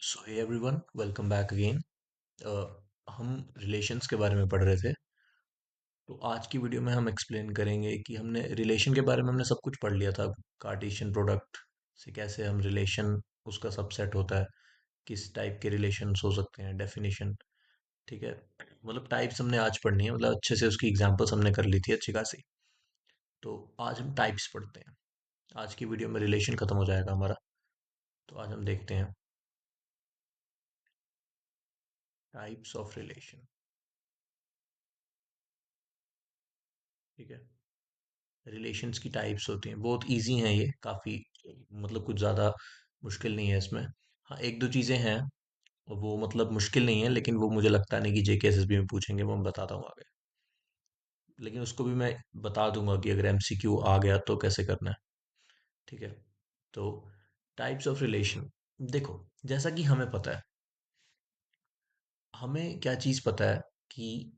सो hey everyone, welcome back again. हम relations के बारे में पढ़ रहे थे। तो आज की वीडियो में हम एक्सप्लेन करेंगे कि हमने रिलेशन के बारे में हमने सब कुछ पढ़ लिया था। कार्टेशियन प्रोडक्ट से कैसे हम रिलेशन, उसका सबसेट होता है, किस टाइप के रिलेशंस हो सकते हैं, डेफिनेशन। ठीक है, मतलब टाइप्स हमने आज पढ़नी है, मतलब अच्छे से उसकी एग्जांपल्स हमने कर ली थी अच्छी खासी। तो आज हम टाइप्स पढ़ते हैं। आज की वीडियो में रिलेशन खत्म हो जाएगा हमारा। तो आज हम देखते हैं टाइप्स ऑफ रिलेशन। ठीक है, रिलेशंस की टाइप्स होती हैं, बहुत इजी हैं ये काफ़ी, मतलब कुछ ज़्यादा मुश्किल नहीं है इसमें। हाँ, एक दो चीज़ें हैं, वो मतलब मुश्किल नहीं है, लेकिन वो मुझे लगता नहीं कि जेकेएसएसबी में पूछेंगे, वो मैं बताता हूँ आगे। लेकिन उसको भी मैं बता दूंगा कि अगर एमसीक्यू आ गया तो कैसे करना है। ठीक है, तो टाइप्स ऑफ रिलेशन। देखो, जैसा कि हमें पता है, हमें क्या चीज़ पता है कि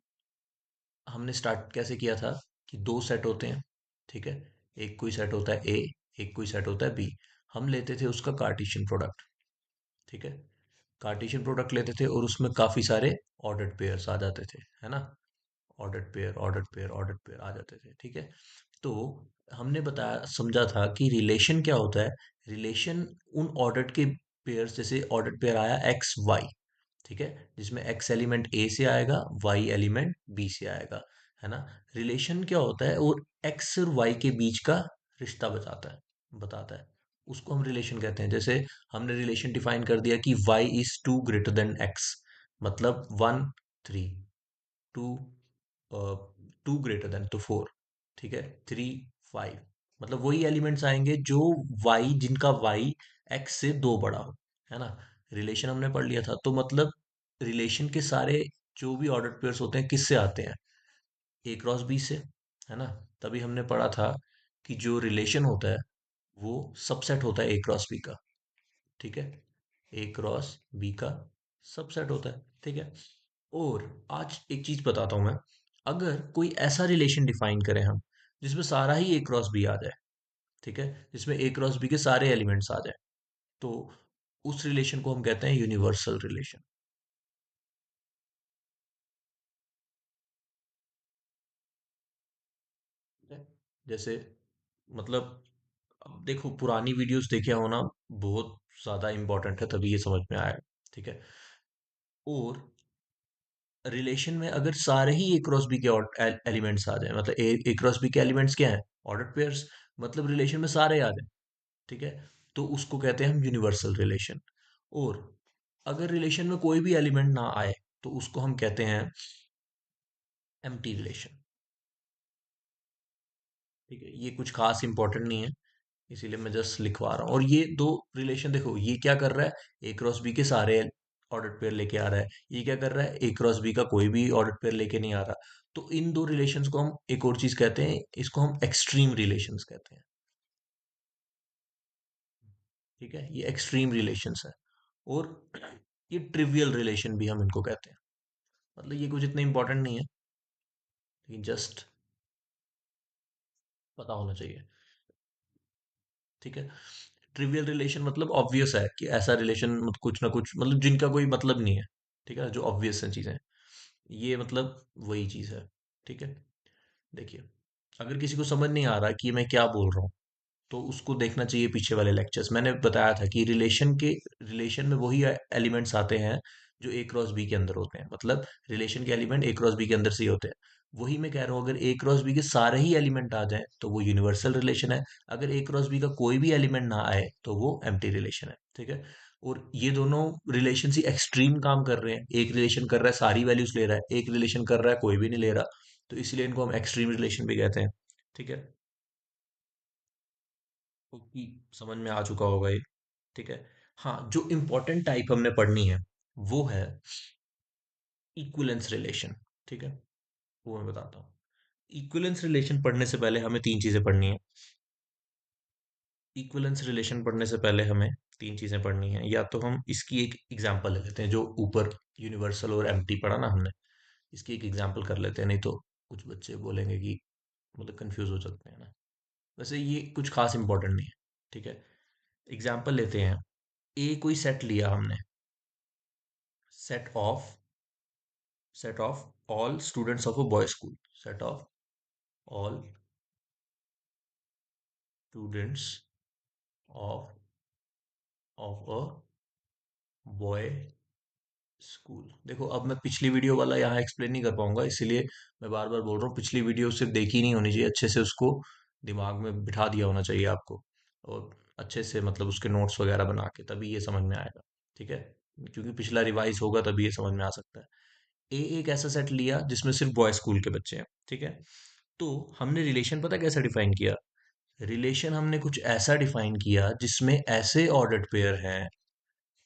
हमने स्टार्ट कैसे किया था कि दो सेट होते हैं। ठीक है, एक कोई सेट होता है ए, एक कोई सेट होता है बी। हम लेते थे उसका कार्टेशियन प्रोडक्ट। ठीक है, कार्टेशियन प्रोडक्ट लेते थे और उसमें काफी सारे ऑर्डर्ड पेयर्स आ जाते थे, है ना। Ordered pair, ordered pair, ordered pair आ जाते थे। ठीक है, तो हमने बताया, समझा था कि रिलेशन क्या होता है। रिलेशन उन ऑर्डर्ड के पेयर्स, जैसे ऑर्डर्ड पेयर आया एक्स वाई। ठीक है, जिसमें एक्स एलिमेंट ए से आएगा, वाई एलिमेंट बी से आएगा, है ना। रिलेशन क्या होता है, और एक्स और वाई के बीच का रिश्ता बताता है, उसको हम रिलेशन कहते हैं। जैसे हमने रिलेशन डिफाइन कर दिया कि y is two greater than x, मतलब one three, two two greater than तो फोर, ठीक है, थ्री फाइव, मतलब वही एलिमेंट्स आएंगे जो वाई, जिनका वाई एक्स से दो बड़ा हो, है ना। रिलेशन हमने पढ़ लिया था, तो मतलब रिलेशन के सारे जो भी ऑर्डर पेयर्स होते हैं किससे आते हैं, ए क्रॉस बी से, है ना। तभी हमने पढ़ा था कि जो रिलेशन होता है वो सबसेट होता है ए क्रॉस बी का। ठीक है, ए क्रॉस बी का सबसेट होता है। ठीक है, और आज एक चीज बताता हूं मैं। अगर कोई ऐसा रिलेशन डिफाइन करें हम, जिसमें सारा ही ए क्रॉस बी आ जाए, ठीक है, जिसमें ए क्रॉस बी के सारे एलिमेंट्स आ जाए, तो उस रिलेशन को हम कहते हैं यूनिवर्सल रिलेशन। ठीक है, जैसे मतलब, अब देखो पुरानी वीडियोस देखे हो ना, बहुत ज्यादा इंपॉर्टेंट है, तभी ये समझ में आया। ठीक है, और रिलेशन में अगर सारे ही ए क्रॉस बी के एलिमेंट्स आ जाए, मतलब ए क्रॉस बी के एलिमेंट्स क्या है, ऑर्डर पेयर्स, मतलब रिलेशन में सारे आ जाए, ठीक है, तो उसको कहते हैं हम यूनिवर्सल रिलेशन। और अगर रिलेशन में कोई भी एलिमेंट ना आए, तो उसको हम कहते हैं एम्प्टी रिलेशन। ठीक है, ये कुछ खास इंपॉर्टेंट नहीं है, इसीलिए मैं जस्ट लिखवा रहा हूँ। और ये दो रिलेशन देखो, ये क्या कर रहा है, ए क्रॉस बी के सारे ऑर्डर पेयर लेके आ रहा है, ये क्या कर रहा है, ए क्रॉस बी का कोई भी ऑर्डर पेयर लेके नहीं आ रहा। तो इन दो रिलेशंस को हम एक और चीज कहते हैं, इसको हम एक्सट्रीम रिलेशंस कहते हैं। ठीक है, ये एक्सट्रीम रिलेशंस है। और ये ट्रिवियल रिलेशन भी हम इनको कहते हैं, मतलब ये कुछ इतना इंपॉर्टेंट नहीं है, लेकिन जस्ट पता होना चाहिए। ठीक है, ट्रिवियल रिलेशन मतलब ऑब्वियस है कि ऐसा रिलेशन, कुछ ना कुछ, मतलब जिनका कोई मतलब नहीं है। ठीक है, जो ऑब्वियस है चीजें, ये मतलब वही चीज है। ठीक है, देखिए, अगर किसी को समझ नहीं आ रहा कि मैं क्या बोल रहा हूँ, तो उसको देखना चाहिए पीछे वाले लेक्चर्स। मैंने बताया था कि रिलेशन में वही एलिमेंट्स आते हैं जो ए क्रॉस बी के अंदर होते हैं, मतलब रिलेशन के एलिमेंट ए क्रॉस बी के अंदर से ही होते हैं। वही मैं कह रहा हूँ, अगर ए क्रॉस बी के सारे ही एलिमेंट आ जाएं तो वो यूनिवर्सल रिलेशन है। अगर ए क्रॉस बी का कोई भी एलिमेंट ना आए तो वो एम्प्टी रिलेशन है। ठीक है, और ये दोनों रिलेशन ही एक्सट्रीम काम कर रहे हैं। एक रिलेशन कर रहा है सारी वैल्यूज ले रहा है, एक रिलेशन कर रहा है कोई भी नहीं ले रहा, तो इसलिए इनको हम एक्सट्रीम रिलेशन भी कहते हैं। ठीक है, कि समझ में आ चुका होगा ये। ठीक है, हाँ, जो इंपॉर्टेंट टाइप हमने पढ़नी है वो है इक्विलेंस रिलेशन। ठीक है, वो मैं बताता हूँ। इक्विलेंस रिलेशन पढ़ने से पहले हमें तीन चीजें पढ़नी है। इक्विलेंस रिलेशन पढ़ने से पहले हमें तीन चीजें पढ़नी है। या तो हम इसकी एक एग्जांपल ले लेते हैं, जो ऊपर यूनिवर्सल और एम्प्टी पढ़ा ना हमने, इसकी एक एग्जांपल कर लेते हैं, नहीं तो कुछ बच्चे बोलेंगे कि, मतलब कंफ्यूज हो सकते हैं ना। वैसे ये कुछ खास इंपॉर्टेंट नहीं है। ठीक है, एग्जांपल लेते हैं। ए कोई सेट लिया हमने, set of set of all students of a boy school, set of all students of a boy school. देखो अब मैं पिछली वीडियो वाला यहाँ एक्सप्लेन नहीं कर पाऊंगा, इसीलिए मैं बार बार बोल रहा हूँ, पिछली वीडियो सिर्फ देखी नहीं होनी चाहिए, अच्छे से उसको दिमाग में बिठा दिया होना चाहिए आपको, और अच्छे से मतलब उसके नोट्स वगैरह बना के, तभी ये समझ में आएगा। ठीक है, क्योंकि पिछला रिवाइज होगा तभी ये समझ में आ सकता है। ए एक ऐसा सेट लिया जिसमें सिर्फ बॉय स्कूल के बच्चे हैं। ठीक है, तो हमने रिलेशन पता कैसे डिफाइन किया? रिलेशन हमने कुछ ऐसा डिफाइन किया जिसमें ऐसे ऑर्डर्ड पेयर हैं।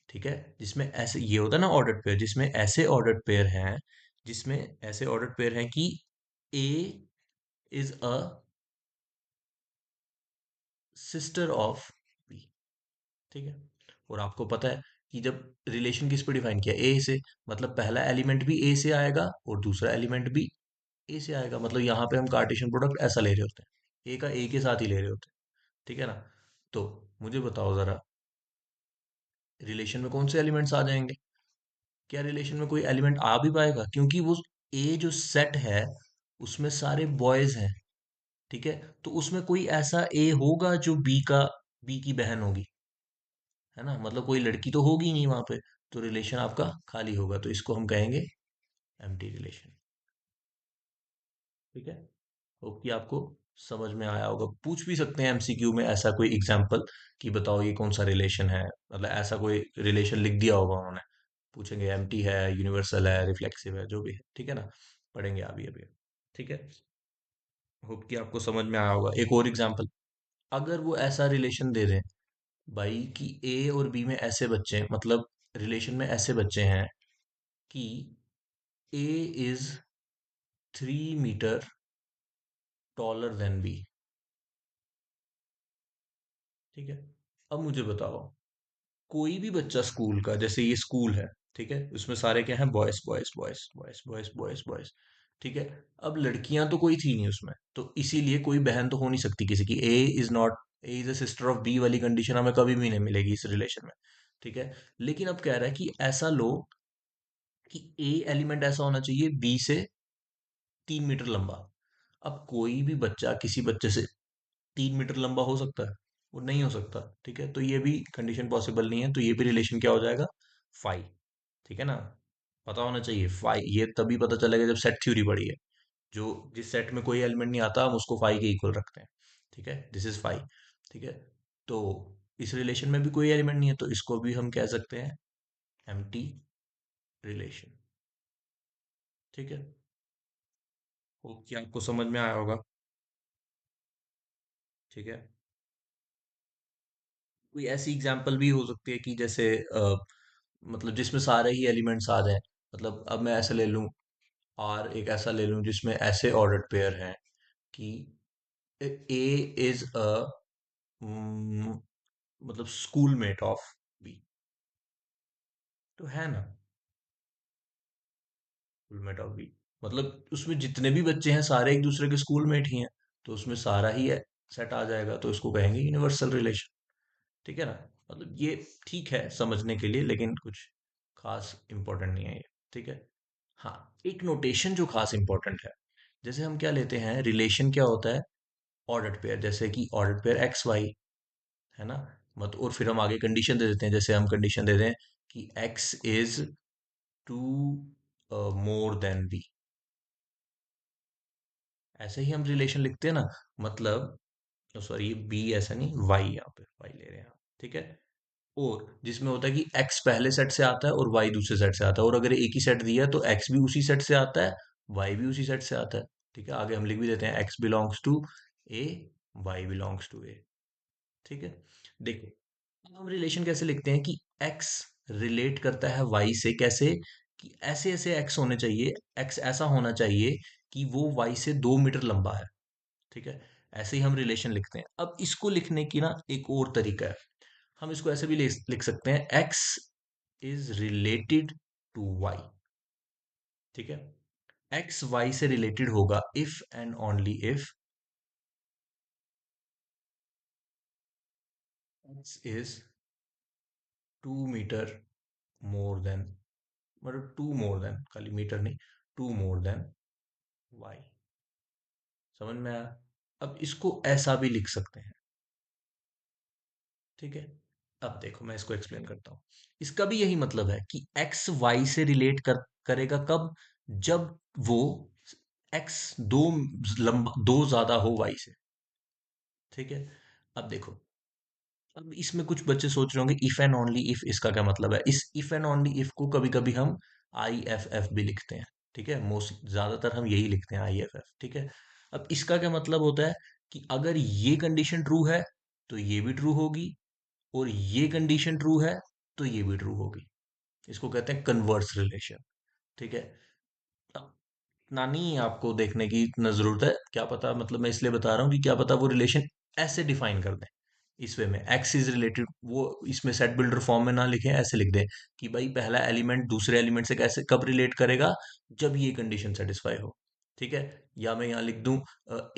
ठीक है, जिसमें ऐसे ये होता है ना ऑर्डर्ड पेयर, जिसमें ऐसे ऑर्डर्ड पेयर हैं, जिसमें ऐसे ऑर्डर्ड पेयर हैं कि A is a sister of B. ठीक है, और आपको पता है कि जब रिलेशन किस पे डिफाइन किया, ए से, मतलब पहला एलिमेंट भी ए से आएगा और दूसरा एलिमेंट भी ए से आएगा, मतलब यहाँ पे हम कार्टेशियन प्रोडक्ट ऐसा ले रहे होते हैं, ए का ए के साथ ही ले रहे होते हैं। ठीक है ना? तो मुझे बताओ जरा, रिलेशन में कौन से एलिमेंट्स आ जाएंगे? क्या रिलेशन में कोई एलिमेंट आ भी पाएगा? क्योंकि वो ए जो सेट है उसमें सारे बॉयज हैं। ठीक है, तो उसमें कोई ऐसा ए होगा जो बी की बहन होगी, है ना? मतलब कोई लड़की तो होगी ही नहीं वहां पे, तो रिलेशन आपका खाली होगा, तो इसको हम कहेंगे एम्प्टी रिलेशन। ठीक है, होप कि आपको समझ में आया होगा। पूछ भी सकते हैं एमसीक्यू में ऐसा कोई एग्जाम्पल कि बताओ ये कौन सा रिलेशन है, मतलब ऐसा कोई रिलेशन लिख दिया होगा उन्होंने, पूछेंगे एम्प्टी है, यूनिवर्सल है, रिफ्लेक्सिव है, जो भी है। ठीक है ना? पढ़ेंगे अभी अभी। ठीक है, होप कि आपको समझ में आया होगा। एक और एग्जांपल, अगर वो ऐसा रिलेशन दे दें भाई कि ए और बी में ऐसे बच्चे हैं, मतलब रिलेशन में ऐसे बच्चे हैं कि A is 3 metre taller than B. ठीक है, अब मुझे बताओ, कोई भी बच्चा स्कूल का, जैसे ये स्कूल है, ठीक है, उसमें सारे क्या हैं? Boys boys boys boys boys boys boys. ठीक है, अब लड़कियां तो कोई थी नहीं उसमें, तो इसीलिए कोई बहन तो हो नहीं सकती किसी की। A is a sister of B वाली कंडीशन हमें कभी भी नहीं मिलेगी इस रिलेशन में। ठीक है, लेकिन अब कह रहा है कि ऐसा लो कि ए एलिमेंट ऐसा होना चाहिए बी से 3 मीटर लंबा। अब कोई भी बच्चा किसी बच्चे से 3 मीटर लंबा हो सकता है? वो नहीं हो सकता। ठीक है, तो ये भी कंडीशन पॉसिबल नहीं है, तो ये भी रिलेशन क्या हो जाएगा? फाई। ठीक है ना? पता होना चाहिए फाई, ये तभी पता चलेगा जब सेट थ्योरी पढ़ी है। जो जिस सेट में कोई एलिमेंट नहीं आता हम उसको फाई के इक्वल रखते हैं। ठीक है, दिस इज फाई। ठीक है, तो इस रिलेशन में भी कोई एलिमेंट नहीं है, तो इसको भी हम कह सकते हैं एम्प्टी रिलेशन। ठीक है, होप कि आपको समझ में आया होगा। ठीक है, कोई ऐसी एग्जांपल भी हो सकती है कि जैसे मतलब जिसमें सारे ही एलिमेंट्स आ जाएं। मतलब अब मैं ऐसे ले लूं, और एक ऐसा ले लूं जिसमें ऐसे ऑर्डर्ड पेयर हैं कि ए इज अ मतलब स्कूलमेट ऑफ बी। तो है ना, स्कूलमेट ऑफ बी, मतलब उसमें जितने भी बच्चे हैं सारे एक दूसरे के स्कूलमेट ही हैं, तो उसमें सारा ही सेट आ जाएगा, तो इसको कहेंगे यूनिवर्सल रिलेशन। ठीक है ना? मतलब ये ठीक है समझने के लिए, लेकिन कुछ खास इंपॉर्टेंट नहीं है ये। ठीक है, हाँ, एक नोटेशन जो खास इंपॉर्टेंट है, जैसे हम क्या लेते हैं, रिलेशन क्या होता है? ऑर्डर्ड पेयर, जैसे कि ऑर्डर्ड पेयर एक्स वाई, है ना? मत और फिर हम आगे कंडीशन दे देते हैं, जैसे हम कंडीशन दे दें कि X is two more than B. ऐसे ही हम रिलेशन लिखते हैं ना, मतलब सॉरी बी ऐसा नहीं, वाई, यहाँ पे वाई ले रहे हैं हम। ठीक है, और जिसमें होता है कि एक्स पहले सेट से आता है और वाई दूसरे सेट से आता है, और अगर एक ही सेट दिया तो एक्स भी उसी सेट से आता है, वाई भी उसी सेट से आता है। ठीक है, आगे हम लिख भी देते हैं X belongs to A, Y belongs to A. ठीक है, देखो अब हम रिलेशन कैसे लिखते हैं कि एक्स रिलेट करता है वाई से, कैसे? कि ऐसे ऐसे एक्स होने चाहिए, एक्स ऐसा होना चाहिए कि वो वाई से 2 मीटर लंबा है। ठीक है, ऐसे ही हम रिलेशन लिखते हैं। अब इसको लिखने की ना एक और तरीका है, हम इसको ऐसे भी लिख सकते हैं, X is related to Y. ठीक है, एक्स वाई से रिलेटेड होगा if and only if X is 2 metre more than मतलब टू मोर देन, खाली मीटर नहीं, टू मोर देन वाई। समझ में आया? अब इसको ऐसा भी लिख सकते हैं, ठीक है। अब देखो मैं इसको एक्सप्लेन करता हूँ। इसका भी यही मतलब है कि एक्स वाई से रिलेट करेगा कब? जब वो एक्स लंबा दो ज्यादा हो वाई से, ठीक है। अब देखो, अब इसमें कुछ बच्चे सोच रहे होंगे इफ एंड ओनली इफ इसका क्या मतलब है। इस इफ एंड ओनली इफ को कभी कभी हम आई एफ एफ भी लिखते हैं, ठीक है। मोस्ट ज्यादातर हम यही लिखते हैं, आई एफ एफ, ठीक है। अब इसका क्या मतलब होता है कि अगर ये कंडीशन ट्रू है तो ये भी ट्रू होगी, और ये कंडीशन ट्रू है तो ये भी ट्रू होगी। इसको कहते हैं कन्वर्स रिलेशन, ठीक है। नानी आपको देखने की इतना जरूरत है, क्या पता, मतलब मैं इसलिए बता रहा हूँ कि क्या पता वो रिलेशन ऐसे डिफाइन कर दें, इस वे में एक्स इज रिलेटेड, वो इसमें सेट बिल्डर फॉर्म में ना लिखें, ऐसे लिख दें कि भाई पहला एलिमेंट दूसरे एलिमेंट से कैसे कब रिलेट करेगा, जब ये कंडीशन सेटिस्फाई हो, ठीक है। या मैं यहाँ लिख दूं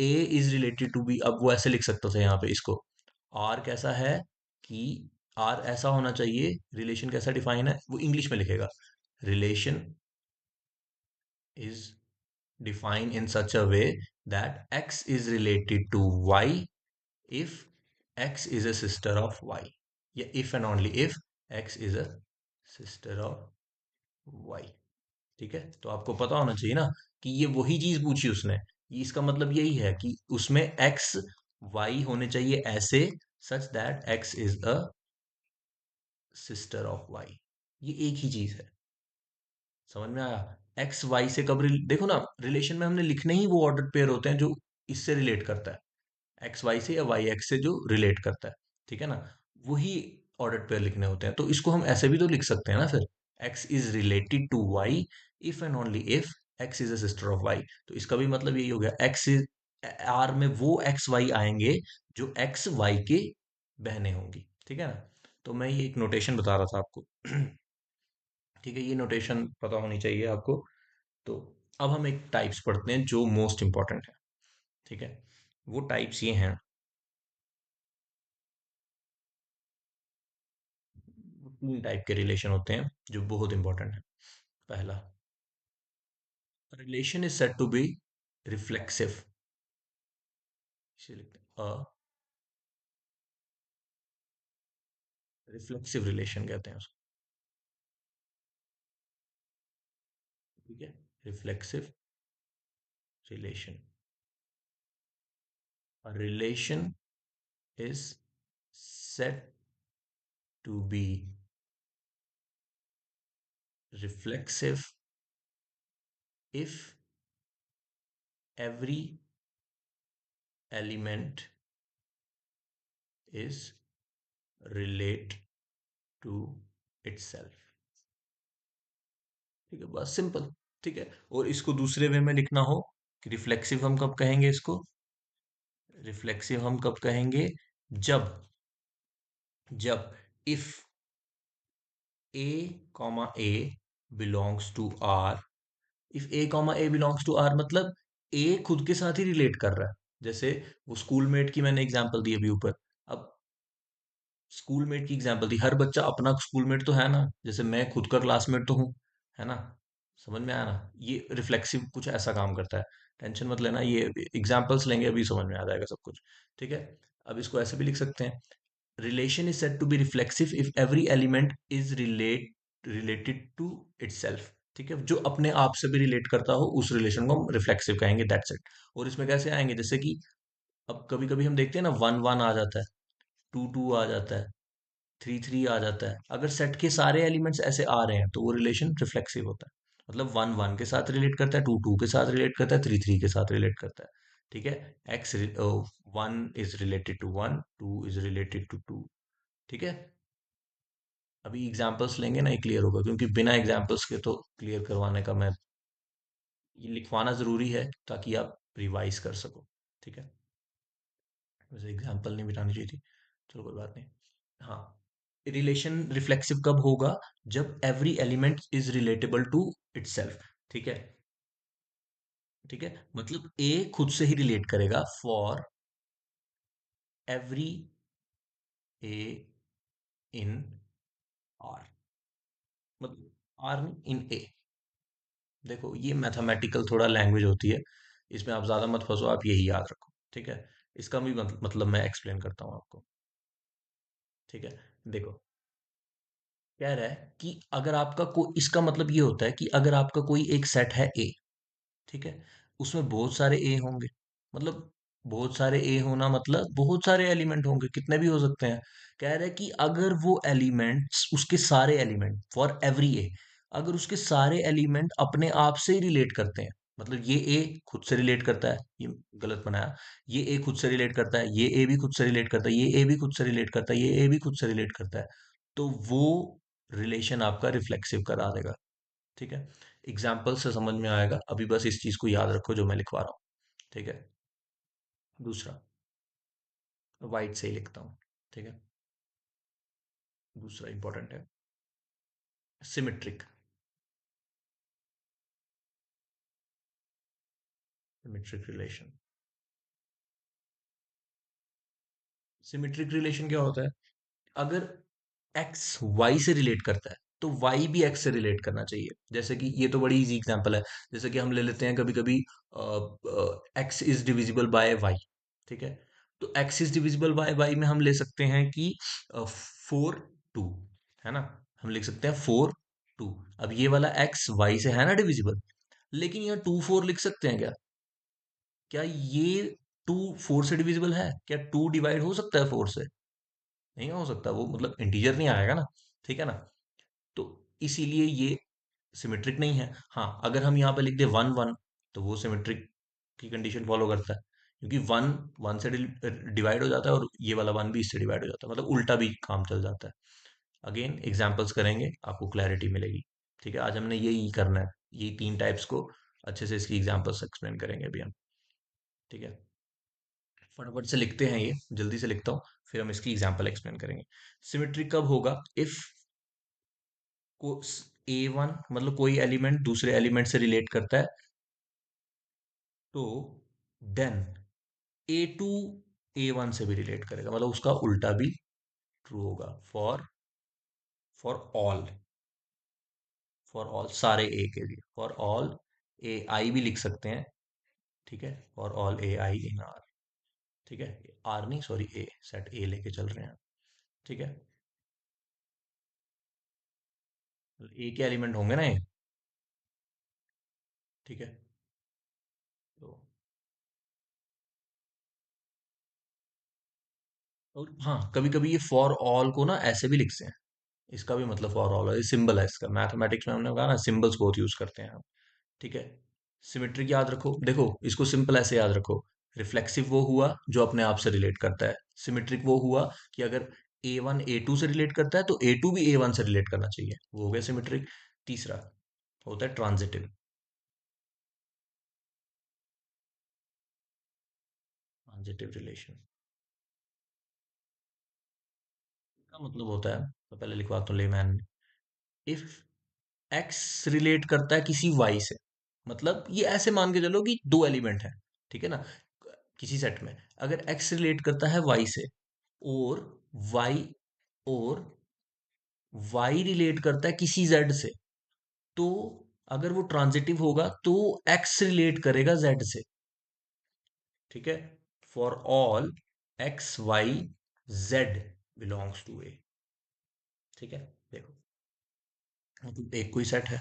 ए इज रिलेटेड टू बी, अब वो ऐसे लिख सकता था यहाँ पे इसको, आर कैसा है कि आर ऐसा होना चाहिए, रिलेशन कैसा डिफाइन है वो इंग्लिश में लिखेगा, relation is defined in such a way that x is related to y if x is a sister of y, या if and only if x is a sister of y, ठीक है। तो आपको पता होना चाहिए ना कि ये वही चीज पूछी उसने, ये इसका मतलब यही है कि उसमें x y होने चाहिए ऐसे, such that x is a sister of y, ये एक ही चीज है। समझ में आया? एक्स वाई से कब देखो ना, रिलेशन में हमने लिखने ही वो ऑर्डर पेयर होते हैं जो इससे रिलेट करता है, एक्स वाई से या वाई एक्स से जो रिलेट करता है, ठीक है ना। वही ऑर्डर पेयर लिखने होते हैं, तो इसको हम ऐसे भी तो लिख सकते हैं ना फिर, X is related to Y if and only if X is a sister of Y. तो इसका भी मतलब यही हो गया, एक्स इज आर में वो एक्स वाई आएंगे जो एक्स वाई के बहनें होंगी, ठीक है ना। तो मैं ये एक नोटेशन बता रहा था आपको ठीक है, ये नोटेशन पता होनी चाहिए आपको। तो अब हम एक टाइप्स पढ़ते हैं जो मोस्ट इंपॉर्टेंट है, ठीक है। वो टाइप्स ये हैं, तीन टाइप के रिलेशन होते हैं जो बहुत इंपॉर्टेंट है। पहला, relation is said to be reflexive, इसे लिखते हैं रिफ्लेक्सिव रिलेशन कहते हैं उसको, ठीक है। Reflexive relation, relation is said to be reflexive if every element is relate to itself, ठीक है, बस सिंपल, ठीक है। और इसको दूसरे वे में लिखना हो कि रिफ्लेक्सिव हम कब कहेंगे इसको, रिफ्लेक्सिव हम कब कहेंगे, जब जब if A comma A belongs to R, if A comma A belongs to R मतलब ए खुद के साथ ही रिलेट कर रहा है। जैसे वो स्कूलमेट की मैंने एग्जांपल दी अभी ऊपर, अब स्कूलमेट की एग्जांपल दी, हर बच्चा अपना स्कूलमेट तो है ना, जैसे मैं खुद का क्लासमेट तो हूँ, है ना। समझ में आया ना, ये रिफ्लेक्सिव कुछ ऐसा काम करता है। टेंशन मत लेना, ये एग्जांपल्स लेंगे अभी समझ में आ जाएगा सब कुछ, ठीक है। अब इसको ऐसे भी लिख सकते हैं, relation is said to be reflexive if every element is related to itself, ठीक है। जो अपने आप से भी रिलेट करता हो उस रिलेशन को हम रिफ्लेक्सिव कहेंगे, दैट्स इट। और इसमें कैसे आएंगे, जैसे कि अब कभी कभी हम देखते हैं ना, वन वन आ जाता है, टू टू आ जाता है, थ्री थ्री आ जाता है, अगर सेट के सारे एलिमेंट्स ऐसे आ रहे हैं तो वो रिलेशन रिफ्लेक्सिव होता है। मतलब वन वन के साथ रिलेट करता है, टू टू के साथ रिलेट करता है, थ्री थ्री के साथ रिलेट करता है, ठीक है। X one is related to one, two is related to two, ठीक है। अभी एग्जांपल्स लेंगे ना, ये क्लियर होगा, क्योंकि बिना एग्जांपल्स के तो क्लियर करवाने का मैं, ये लिखवाना जरूरी है ताकि आप रिवाइज कर सको, ठीक है। वैसे एग्जांपल नहीं बिठानी चाहिए थी, चलो कोई बात नहीं। हाँ, रिलेशन रिफ्लेक्सिव कब होगा, जब every element is relatable to itself, ठीक है। ठीक है, मतलब ए खुद से ही रिलेट करेगा for every A in R, R in A. देखो ये मैथमेटिकल थोड़ा लैंग्वेज होती है, इसमें आप ज्यादा मत फंसो, आप यही याद रखो, ठीक है। इसका भी मतलब मैं एक्सप्लेन करता हूँ आपको, ठीक है। देखो, कह रहा है कि अगर आपका कोई, इसका मतलब ये होता है कि अगर आपका कोई एक सेट है ए, ठीक है, उसमें बहुत सारे ए होंगे, मतलब बहुत सारे ए होना मतलब बहुत सारे एलिमेंट होंगे, कितने भी हो सकते हैं। कह रहा है कि अगर वो एलिमेंट्स, उसके सारे एलिमेंट फॉर एवरी ए, अगर उसके सारे एलिमेंट अपने आप से ही रिलेट करते हैं, मतलब ये ए खुद से रिलेट करता है, ये गलत बनाया, ये ए खुद से रिलेट करता है, ये ए भी खुद से रिलेट करता है, ये ए भी खुद से रिलेट करता है, ये ए भी खुद से रिलेट करता है, तो वो रिलेशन आपका रिफ्लेक्सिव करा देगा, ठीक है। एग्जाम्पल से समझ में आएगा, अभी बस इस चीज को याद रखो जो मैं लिखवा रहा हूँ, ठीक है। दूसरा, वाइट से ही लिखता हूँ, ठीक है। दूसरा इंपॉर्टेंट है, symmetric. Symmetric relation. Symmetric relation क्या होता है? अगर एक्स वाई से रिलेट करता है, तो वाई भी एक्स से रिलेट करना चाहिए। जैसे कि ये तो बड़ी इजी एग्जांपल है, जैसे कि हम ले लेते हैं कभी कभी X is divisible by Y, ठीक है। तो X is divisible by Y में हम ले सकते हैं कि 4 2, है ना, हम लिख सकते हैं 4 2। अब ये वाला एक्स वाई से है ना डिविजिबल, लेकिन यहाँ 2 4 लिख सकते हैं क्या? क्या ये 2 4 से डिविजिबल है? क्या 2 डिवाइड हो सकता है 4 से? नहीं हो सकता, वो मतलब इंटीजर नहीं आएगा ना, ठीक है ना। तो इसीलिए ये सिमेट्रिक नहीं है। हाँ, अगर हम यहाँ पे लिख दे 1 1, तो वो सिमेट्रिक की कंडीशन फॉलो करता है, क्योंकि वन वन से डिवाइड हो जाता है और ये वाला वन भी इससे डिवाइड हो जाता है, मतलब उल्टा भी काम चल जाता है। अगेन एग्जाम्पल्स करेंगे, आपको क्लैरिटी मिलेगी, ठीक है। आज हमने यही करना है, ये 3 टाइप्स को अच्छे से इसकी एग्जाम्पल्स एक्सप्लेन करेंगे अभी हम, ठीक है। फटाफट से लिखते हैं, ये जल्दी से लिखता हूँ, फिर हम इसकी एग्जाम्पल एक्सप्लेन करेंगे। सिमेट्री कब होगा? इफ को A1 मतलब कोई एलिमेंट दूसरे एलिमेंट से रिलेट करता है, तो देन A2 A1 से भी रिलेट करेगा, मतलब उसका उल्टा भी ट्रू होगा। फॉर ऑल, फॉर ऑल सारे ए के लिए, फॉर ऑल ए आई भी लिख सकते हैं, ठीक है, for all A I in are, ठीक है। आर नहीं, सॉरी, ए, सेट ए लेके चल रहे हैं, ठीक है। ए के एलिमेंट होंगे ना ये, ठीक है। तो और हाँ, कभी कभी ये फॉर ऑल को ना ऐसे भी लिखते हैं, इसका भी मतलब फॉर ऑल है, सिंबल है इसका, मैथमेटिक्स में हमने कहा ना सिंबल्स बहुत यूज करते हैं हम, ठीक है। सिमेट्रिक याद रखो, देखो इसको सिंपल ऐसे याद रखो, रिफ्लेक्सिव वो हुआ जो अपने आप से रिलेट करता है, सिमेट्रिक वो हुआ कि अगर A1 A2 से रिलेट करता है तो A2 भी A1 से रिलेट करना चाहिए, वो हो गया सिमेट्रिक। तीसरा होता है ट्रांजिटिव। ट्रांजिटिव रिलेशन का मतलब होता है, तो पहले लिखवाता हूँ लेमैन में, इफ एक्स रिलेट करता है किसी वाई से, मतलब ये ऐसे मान के चलो कि दो एलिमेंट है, ठीक है ना, किसी सेट में अगर एक्स रिलेट करता है वाई से, और वाई और वाई रिलेट करता है किसी जेड से, तो अगर वो ट्रांजिटिव होगा तो एक्स रिलेट करेगा जेड से, ठीक है। For all X Y Z belongs to A, ठीक है। देखो, मतलब एक कोई सेट है,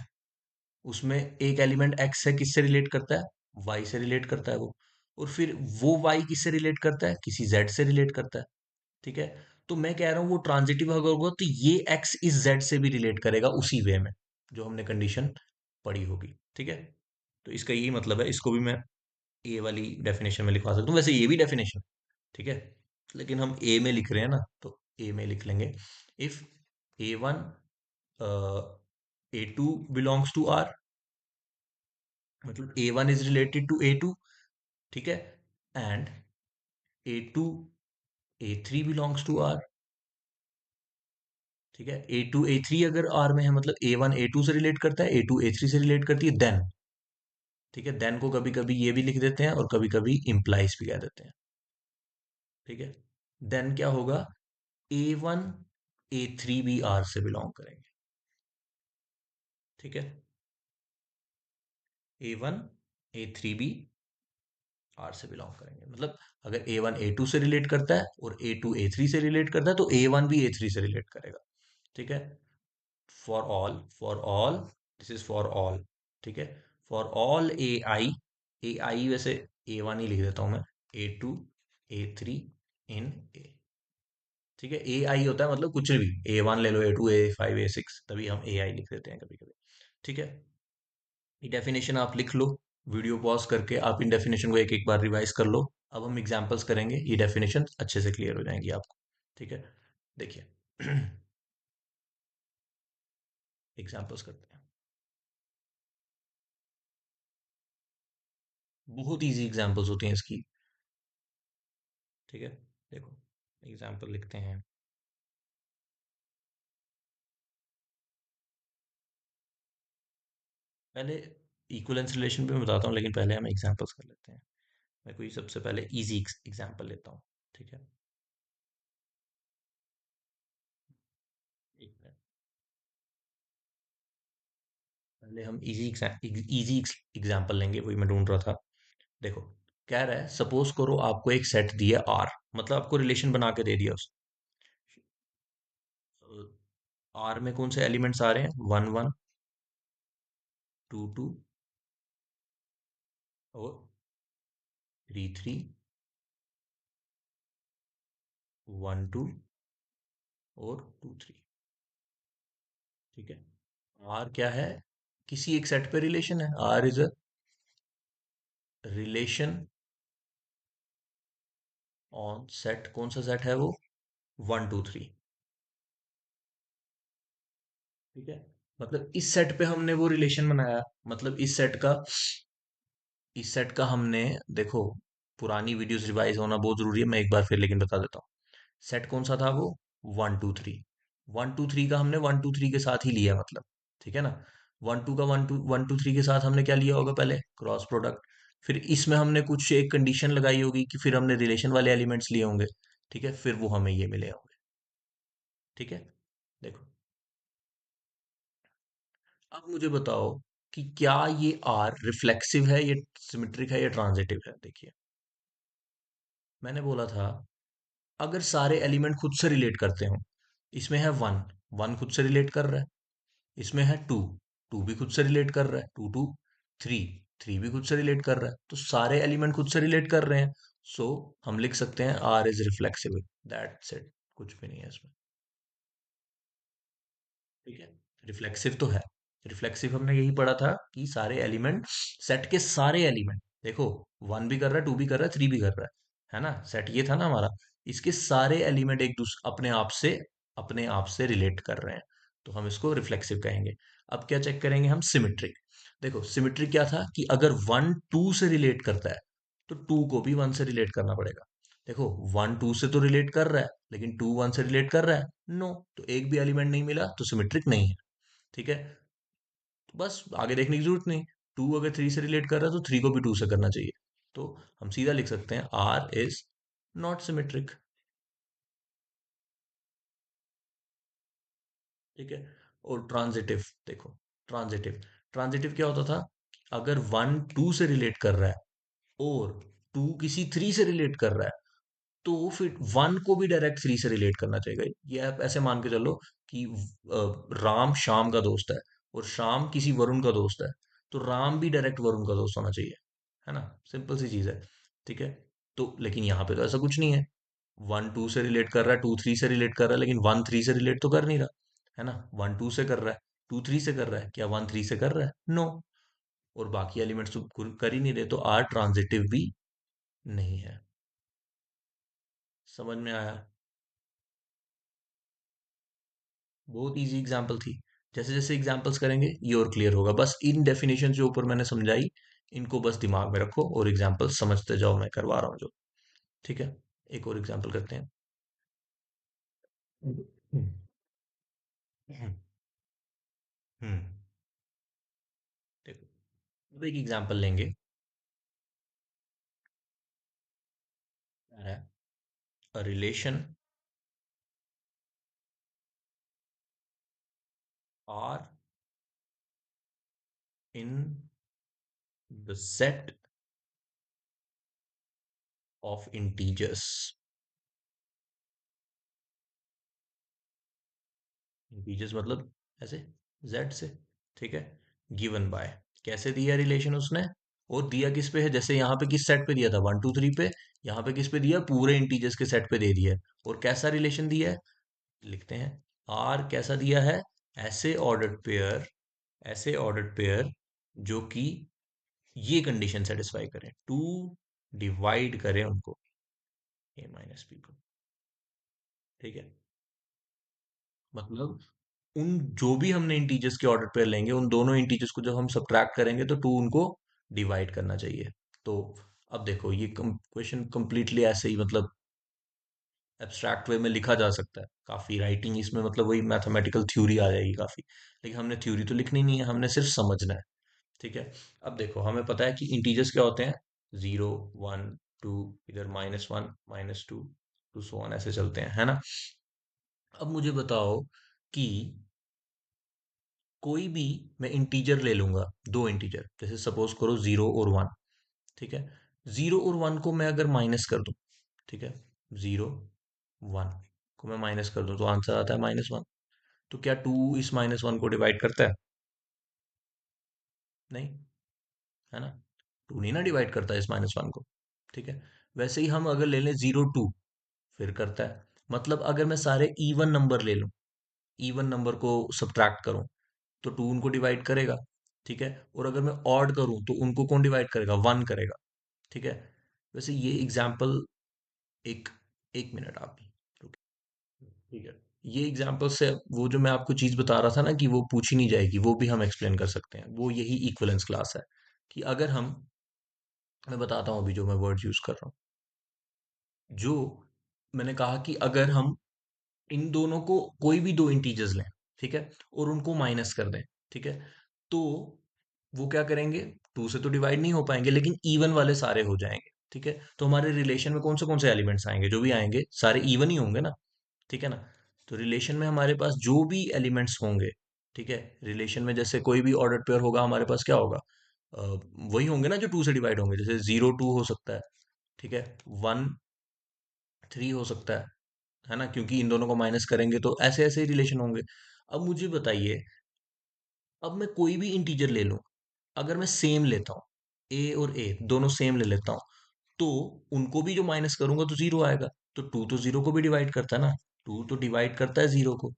उसमें एक एलिमेंट एक्स है, किससे रिलेट करता है? वाई से रिलेट करता है वो, और फिर वो वाई किससे रिलेट करता है? किसी जेड से रिलेट करता है, ठीक है। तो मैं कह रहा हूं वो ट्रांजिटिव अगर होगा तो ये एक्स इस जेड से भी रिलेट करेगा उसी वे में जो हमने कंडीशन पढ़ी होगी, ठीक है। तो इसका यही मतलब है, इसको भी मैं ए वाली डेफिनेशन में लिखवा सकता हूँ, वैसे ये भी डेफिनेशन, ठीक है, लेकिन हम ए में लिख रहे हैं ना, तो ए में लिख लेंगे। If A1 A2 belongs to R, मतलब A1 is related to A2, ठीक है, and A2 A3 belongs to are, ठीक है। A2 A3 अगर आर में है, मतलब A1 A2 से रिलेट करता है, A2 A3 से रिलेट करती है, देन, ठीक है, देन को कभी कभी ये भी लिख देते हैं और कभी कभी इम्प्लाइज भी कह देते हैं, ठीक है। देन क्या होगा? A1 A3 भी आर से बिलोंग करेंगे, ठीक है। A1 A3 B आर से बिलोंग करेंगे, मतलब अगर A1 A2 से रिलेट करता है और A2 A3 से रिलेट करता है तो A1 भी A3 से रिलेट करेगा। ठीक है। For all this is for all. ठीक है। फॉर ऑल ए आई वैसे A1 ही लिख देता हूं मैं, A2 A3 इन ए। ठीक है। ए आई होता है मतलब कुछ भी, A1 ले लो, A2 A5 A6, तभी हम ए आई लिख देते हैं कभी कभी। ठीक है। ये डेफिनेशन आप लिख लो, वीडियो पॉज करके आप इन डेफिनेशन को एक एक बार रिवाइज कर लो। अब हम एग्जांपल्स करेंगे, ये डेफिनेशन अच्छे से क्लियर हो जाएंगी आपको। ठीक है। देखिए एग्जांपल्स करते हैं। बहुत इजी एग्जांपल्स होती हैं इसकी। ठीक है। देखो एग्जांपल लिखते हैं। पहले इक्विवेलेंस रिलेशन पे मैं बताता हूँ, लेकिन पहले हम एग्जांपल्स कर लेते हैं। मैं कोई सबसे पहले इजी एग्जांपल लेता हूँ। ठीक है। एक मिनट। पहले हम इजी एग्जांपल लेंगे, वही मैं ढूंढ रहा था। देखो, कह रहा है सपोज करो आपको एक सेट दिया आर, मतलब आपको रिलेशन बना के दे दिया उस आर में कौन से एलिमेंट्स आ रहे हैं, 1 1 2 2 और 3 3, 1 2 और 2 3। ठीक है। आर क्या है, किसी एक सेट पे रिलेशन है, R is a relation on set, कौन सा सेट है वो, 1 2 3। ठीक है। मतलब इस सेट पे हमने वो रिलेशन बनाया, मतलब इस सेट का हमने, देखो पुरानी वीडियोस रिवाइज होना बहुत जरूरी है, मैं एक बार फिर लेकिन बता देता हूँ। सेट कौन सा था वो, 1 2 3। 1 2 3 का हमने 1 2 3 के साथ ही लिया, मतलब ठीक है ना। 1 2 का 1 2 1 2 3 के साथ हमने क्या लिया होगा, पहले क्रॉस प्रोडक्ट। फिर इसमें हमने कुछ एक कंडीशन लगाई होगी कि फिर हमने रिलेशन वाले एलिमेंट्स लिए होंगे। ठीक है। फिर वो हमें ये मिले होंगे। ठीक है। देखो, अब मुझे बताओ कि क्या ये आर रिफ्लेक्सिव है, ये सिमेट्रिक है, या ट्रांजिटिव है। देखिए, मैंने बोला था अगर सारे एलिमेंट खुद से रिलेट करते हो, इसमें है 1, 1 खुद से रिलेट कर रहा है। इसमें है 2, 2 भी खुद से रिलेट कर रहा है। 2 2 3, 3 भी खुद से रिलेट कर रहा है, तो सारे एलिमेंट खुद से रिलेट कर रहे हैं। सो हम लिख सकते हैं R is reflexive. That's it, कुछ भी नहीं है इसमें। ठीक है। रिफ्लेक्सिव तो है। रिफ्लेक्सिव हमने यही पढ़ा था कि सारे एलिमेंट, सेट के सारे एलिमेंट, देखो 1 भी कर रहा है, 2 भी कर रहा है, 3 भी कर रहा है ना, सेट ये था ना हमारा। इसके सारे एलिमेंट एक दूसरे अपने आप से रिलेट कर रहे हैं, तो हम इसको रिफ्लेक्सिव कहेंगे। अब क्या चेक करेंगे हम, सिमेट्रिक। देखो सिमेट्रिक क्या था कि अगर 1 2 से रिलेट करता है तो 2 को भी 1 से रिलेट करना पड़ेगा। देखो 1 2 से तो रिलेट कर रहा है, लेकिन 2 1 से रिलेट कर रहा है, नो, तो एक भी एलिमेंट नहीं मिला तो सिमेट्रिक नहीं है। ठीक है। तो बस आगे देखने की जरूरत नहीं। 2 अगर 3 से रिलेट कर रहा है तो 3 को भी 2 से करना चाहिए। तो हम सीधा लिख सकते हैं आर इज नॉट सिमेट्रिक। ठीक है। और ट्रांजिटिव, देखो ट्रांजिटिव, ट्रांजिटिव क्या होता था, अगर 1 2 से रिलेट कर रहा है और 2 किसी 3 से रिलेट कर रहा है, तो फिर 1 को भी डायरेक्ट 3 से रिलेट करना चाहिए। ये आप ऐसे मान के चलो कि राम श्याम का दोस्त है और श्याम किसी वरुण का दोस्त है, तो राम भी डायरेक्ट वरुण का दोस्त होना चाहिए, है ना। सिंपल सी चीज है। ठीक है। तो लेकिन यहाँ पे तो ऐसा कुछ नहीं है। 1 2 से रिलेट कर रहा है, 2 3 से रिलेट कर रहा है, लेकिन 1 3 से रिलेट तो कर नहीं रहा, है ना। 1 2 से कर रहा है, 2 3 से कर रहा है, क्या 1 3 से कर रहा है, नो। और बाकी एलिमेंट्स तो कर ही नहीं रहे, तो आर ट्रांजिटिव भी नहीं है। समझ में आया। बहुत इजी एग्जांपल थी। जैसे जैसे एग्जांपल्स करेंगे ये और क्लियर होगा, बस इन डेफिनेशन जो ऊपर मैंने समझाई, इनको बस दिमाग में रखो और एग्जांपल समझते जाओ, मैं करवा रहा हूँ जो। ठीक है। एक और एग्जांपल करते हैं। हम्म हम्म हम्म, देखो, अब एक एग्जांपल लेंगे। है a relation R in the set of integers. Integers मतलब ऐसे z से, ठीक है, गिवन बाय, कैसे दिया रिलेशन उसने, और दिया किस पे है, जैसे यहाँ पे किस सेट पे दिया था, 1 2 3 पे, यहाँ पे किस पे दिया, पूरे इंटीजर्स के सेट पे दे दिया है। और कैसा रिलेशन दिया है, लिखते हैं, आर कैसा दिया है, ऐसे ऑर्डर्ड पेयर, ऐसे ऑर्डर्ड पेयर जो कि ये कंडीशन सेटिस्फाई करें, टू डिवाइड करें उनको, ए माइनस बी को, ठीक है। मतलब उन जो भी हमने इंटीजर्स के ऑर्डर पेयर लेंगे, उन दोनों इंटीजर्स को जब हम सब्ट्रैक्ट करेंगे तो टू उनको डिवाइड करना चाहिए। तो अब देखो ये क्वेश्चन कंप्लीटली ऐसे ही, मतलब एब्स्ट्रैक्ट वे में लिखा जा सकता है, काफी राइटिंग इसमें, मतलब वही मैथमेटिकल थ्योरी आ जाएगी काफी, लेकिन हमने थ्योरी तो लिखनी नहीं है, हमने सिर्फ समझना है, ठीक है। अब देखो हमें पता है कि इंटीजर्स क्या होते हैं, 0 1 2, इधर -1 -2 टू सो ऑन, ऐसे चलते हैं, है ना। अब मुझे बताओ कि कोई भी मैं इंटीजर ले लूंगा, दो इंटीजर, जैसे सपोज करो 0 और 1, ठीक है। 0 और 1 को मैं अगर माइनस कर दूं, ठीक है, 0 1 को मैं माइनस कर दूं तो आंसर आता है -1। तो क्या टू इस -1 को डिवाइड करता है, नहीं, है ना, टू नहीं ना डिवाइड करता है इस -1 को, ठीक है। वैसे ही हम अगर ले लें 0 2, फिर करता है। मतलब अगर मैं सारे इवन नंबर ले लूं, इवन नंबर को सब्ट्रैक्ट करूं, तो टू उनको डिवाइड करेगा, ठीक है। और अगर मैं ऑड करूं तो उनको कौन डिवाइड करेगा, 1 करेगा, ठीक है। वैसे ये एग्जाम्पल, एक एक मिनट आप रुकिए, ठीक है। ये एग्जाम्पल से वो जो मैं आपको चीज बता रहा था ना कि वो पूछी नहीं जाएगी, वो भी हम एक्सप्लेन कर सकते हैं, वो यही इक्विवेलेंस क्लास है। कि अगर हम, मैं बताता हूँ अभी जो मैं वर्ड यूज कर रहा हूँ, जो मैंने कहा कि अगर हम इन दोनों को, कोई भी दो इंटीजर्स लें, ठीक है, और उनको माइनस कर दें, ठीक है, तो वो क्या करेंगे, टू से तो डिवाइड नहीं हो पाएंगे, लेकिन इवन वाले सारे हो जाएंगे, ठीक है। तो हमारे रिलेशन में कौन से एलिमेंट्स आएंगे, जो भी आएंगे सारे इवन ही होंगे ना, ठीक है ना। तो रिलेशन में हमारे पास जो भी एलिमेंट्स होंगे, ठीक है, रिलेशन में जैसे कोई भी ऑर्डर पेयर होगा, हमारे पास क्या होगा, अ, वही होंगे ना जो टू से डिवाइड होंगे, जैसे 0 2 हो सकता है, ठीक है, 1 3 हो सकता है ना, क्योंकि इन दोनों को माइनस करेंगे तो ऐसे ऐसे ही रिलेशन होंगे। अब मुझे बताइए, अब मैं कोई भी इंटीजर ले लूं, अगर मैं सेम लेता हूँ, ए और ए दोनों सेम ले लेता हूँ, तो उनको भी जो माइनस करूंगा तो जीरो आएगा। तो टू तो जीरो को भी डिवाइड करता है ना, टू तो डिवाइड करता है जीरो को,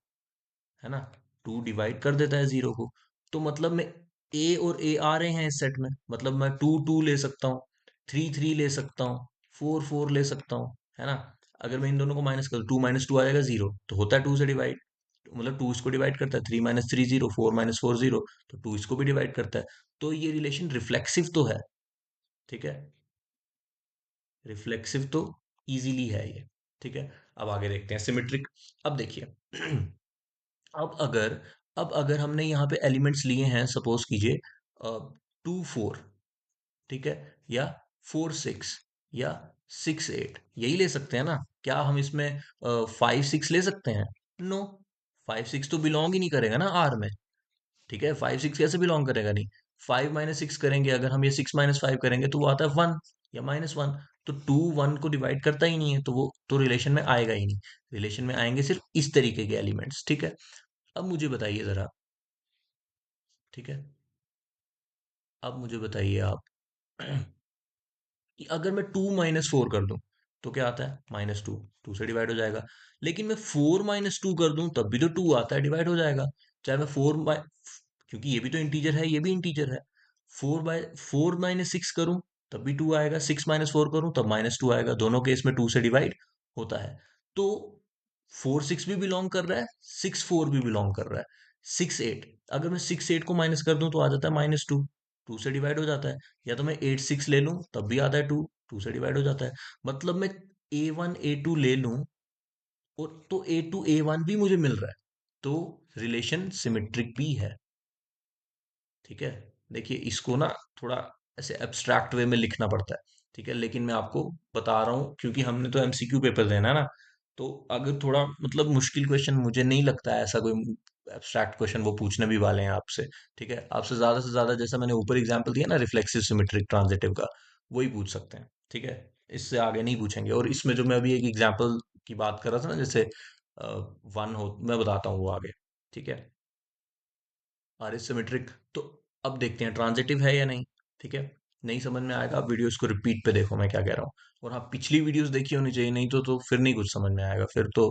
है ना, टू डिवाइड कर देता है जीरो को। तो मतलब मैं, ए और ए आ रहे हैं इस सेट में, मतलब मैं 2 2 ले सकता हूँ, 3 3 ले सकता हूँ, 4 4 ले सकता हूँ, है ना। अगर मैं इन दोनों को माइनस कर, 2 - 2 आ जाएगा जीरो, तो होता है टू से डिवाइड, मतलब टू इसको डिवाइड करता है, 3 - 3 जीरो, 4 - 4 जीरो, तो टू इसको भी डिवाइड करता है। तो ये रिलेशन रिफ्लेक्सिव तो है, ठीक है, रिफ्लेक्सिव तो इजीली है ये, ठीक है। अब आगे देखते हैं सिमेट्रिक। अब देखिए अब अगर अब अगर हमने यहाँ पे एलिमेंट्स लिए हैं, सपोज कीजिए 2 4, ठीक है, या 4 6, या 6 8, यही ले सकते हैं ना। क्या हम इसमें 5 6 ले सकते हैं, नो, 5 6 तो बिलोंग ही नहीं करेगा ना आर में, ठीक है। 5 6 कैसे बिलोंग करेगा, नहीं, 5 - 6 करेंगे अगर हम, ये 6 - 5 करेंगे तो वो आता है 1 या -1। तो टू 1 को डिवाइड करता ही नहीं है, तो वो तो रिलेशन में आएगा ही नहीं। रिलेशन में आएंगे सिर्फ इस तरीके के एलिमेंट्स, ठीक है। अब मुझे बताइए जरा, ठीक है, अब मुझे बताइए आप कि अगर मैं 2 - 4 कर दूं तो क्या आता है, -2, टू से डिवाइड हो जाएगा। लेकिन मैं 4 - 2 कर दूं तब भी तो टू आता है, डिवाइड हो जाएगा। चाहे मैं फोर बाय, क्योंकि ये भी तो इंटीजर है, ये भी इंटीजर है, 4 - 6 करूं तब भी टू आएगा, 6 - 4 करूं तब -2 आएगा, दोनों केस में टू से डिवाइड होता है। तो 4 6 भी बिलोंग कर रहा है, 6 4 भी बिलोंग कर रहा है, 6 8, अगर मैं 6 8 को माइनस कर दूं तो आ जाता है -2, टू से डिवाइड हो जाता है। या तो मैं 8 6 ले लूं तब भी आता है टू, टू से डिवाइड हो जाता है। मतलब मैं A1 A2 ले लूं, और तो A2 A1 भी मुझे मिल रहा है, तो रिलेशन सिमेट्रिक भी है, ठीक है। देखिए इसको ना थोड़ा ऐसे एब्स्ट्रैक्ट वे में लिखना पड़ता है, ठीक है, लेकिन मैं आपको बता रहा हूँ क्योंकि हमने तो एमसीक्यू पेपर देना है ना। तो अगर थोड़ा मतलब मुश्किल क्वेश्चन, मुझे नहीं लगता है ऐसा कोई एब्स्ट्रैक्ट क्वेश्चन वो पूछने भी वाले हैं आपसे। ठीक है, आपसे ज्यादा से ज्यादा जैसा मैंने ऊपर एग्जांपल दिया ना रिफ्लेक्सिव सिमेट्रिक ट्रांजिटिव का, वही पूछ सकते हैं। ठीक है, इससे आगे नहीं पूछेंगे। और इसमें जो मैं अभी एक एग्जांपल की बात कर रहा था ना, जैसे वन हो, मैं बताता हूँ वो आगे। ठीक है, आर इज सिमेट्रिक, तो अब देखते हैं ट्रांजिटिव है या नहीं। ठीक है, नहीं समझ में आएगा, आप वीडियोस को रिपीट पे देखो मैं क्या कह रहा हूँ। और हाँ, पिछली वीडियोस देखी होनी चाहिए, नहीं तो फिर नहीं कुछ समझ में आएगा, फिर तो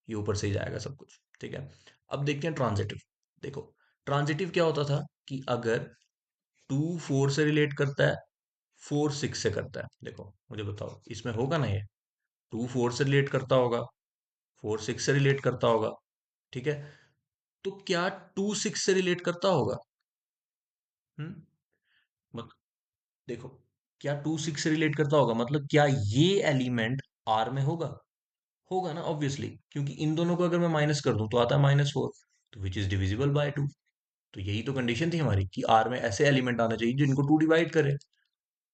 ये ऊपर से ही जाएगा सब कुछ। ठीक है, अब देखते हैं ट्रांजिटिव। देखो, ट्रांजिटिव क्या होता था कि अगर टू फोर से रिलेट करता है, फोर सिक्स से करता है। देखो मुझे बताओ, इसमें होगा ना ये, टू फोर से रिलेट करता होगा, फोर सिक्स से रिलेट करता होगा। ठीक है, तो क्या टू सिक्स से रिलेट करता होगा? हम्म, मत देखो, क्या टू सिक्स से रिलेट करता होगा, मतलब क्या ये एलिमेंट आर में होगा? होगा ना ऑब्वियसली, क्योंकि इन दोनों को अगर मैं माइनस कर दूं तो आता है -4, तो which is divisible by two. तो यही तो कंडीशन थी हमारी कि आर में ऐसे एलिमेंट आना चाहिए जिनको टू डिवाइड करे,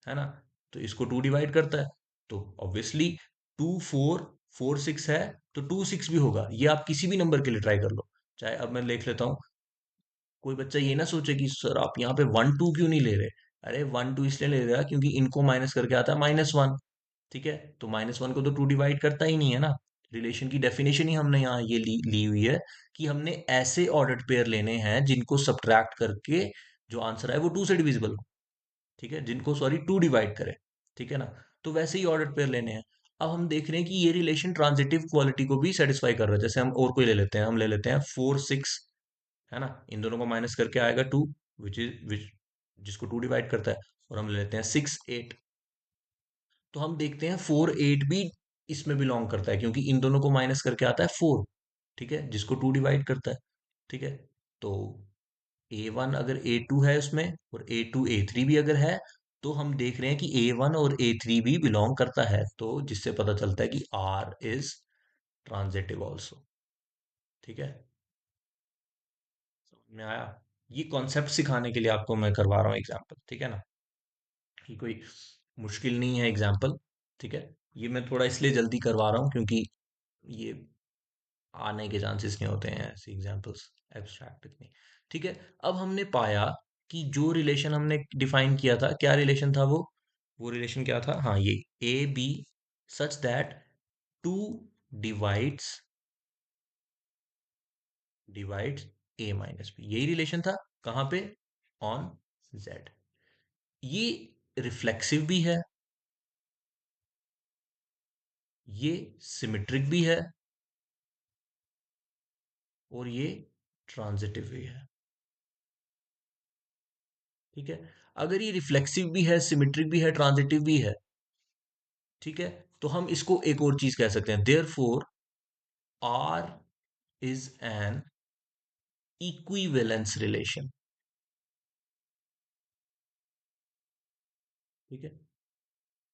है ना? तो इसको टू डिवाइड करता है, तो obviously two four, four six है, तो टू सिक्स भी होगा। ये आप किसी भी नंबर के लिए ट्राई कर लो। चाहे अब मैं लिख लेता हूँ, कोई बच्चा ये ना सोचे कि सर आप यहाँ पे वन टू क्यों नहीं ले रहे। अरे वन टू इसलिए ले रहा क्योंकि इनको माइनस करके आता है -1। ठीक है, तो -1 को तो टू डिवाइड करता ही नहीं है ना। रिलेशन की डेफिनेशन ही हमने यहाँ ये ली हुई है कि हमने ऐसे ऑर्डर्ड पेयर लेने हैं जिनको सब्ट्रैक्ट करके जो आंसर है वो टू से डिविजिबल हो। ठीक है, जिनको सॉरी टू डिवाइड करे। ठीक है ना, तो वैसे ही ऑर्डर पेयर लेने हैं। अब हम देख रहे हैं कि ये रिलेशन ट्रांजिटिव क्वालिटी को भी सेटिस्फाई कर रहा है। जैसे हम और कोई ले लेते हैं, हम ले लेते हैं फोर सिक्स, है ना? इन दोनों को माइनस करके आएगा टू, विच जिसको टू डिवाइड करता है। और हम ले लेते हैं सिक्स एट, तो हम देखते हैं फोर एट भी इसमें बिलोंग करता है, क्योंकि इन दोनों को माइनस करके आता है फोर। ठीक है, जिसको टू डिवाइड करता है। ठीक है, तो ए वन अगर ए टू है उसमें, और ए टू ए थ्री भी अगर है, तो हम देख रहे हैं कि ए वन और ए थ्री भी बिलोंग करता है, तो जिससे पता चलता है कि आर इज ट्रांजिटिव ऑल्सो। ठीक है, समझ में आया? ये कॉन्सेप्ट सिखाने के लिए आपको मैं करवा रहा हूँ एग्जाम्पल। ठीक है ना, कि कोई मुश्किल नहीं है एग्जाम्पल। ठीक है, ये मैं थोड़ा इसलिए जल्दी करवा रहा हूँ क्योंकि ये आने के चांसेस नहीं होते हैं ऐसे एग्जांपल्स एब्स्ट्रैक्ट इतनी। ठीक है, अब हमने पाया कि जो रिलेशन हमने डिफाइन किया था, क्या रिलेशन था वो रिलेशन क्या था? हाँ, ये A B such that two divides divides A minus B, यही रिलेशन था। कहाँ पे? On Z. ये रिफ्लेक्सिव भी है, ये सिमेट्रिक भी है, और ये ट्रांजिटिव भी है। ठीक है, अगर ये रिफ्लेक्सिव भी है, सिमेट्रिक भी है, ट्रांजिटिव भी है, ठीक है, तो हम इसको एक और चीज कह सकते हैं, therefore R is an equivalence relation. ठीक है,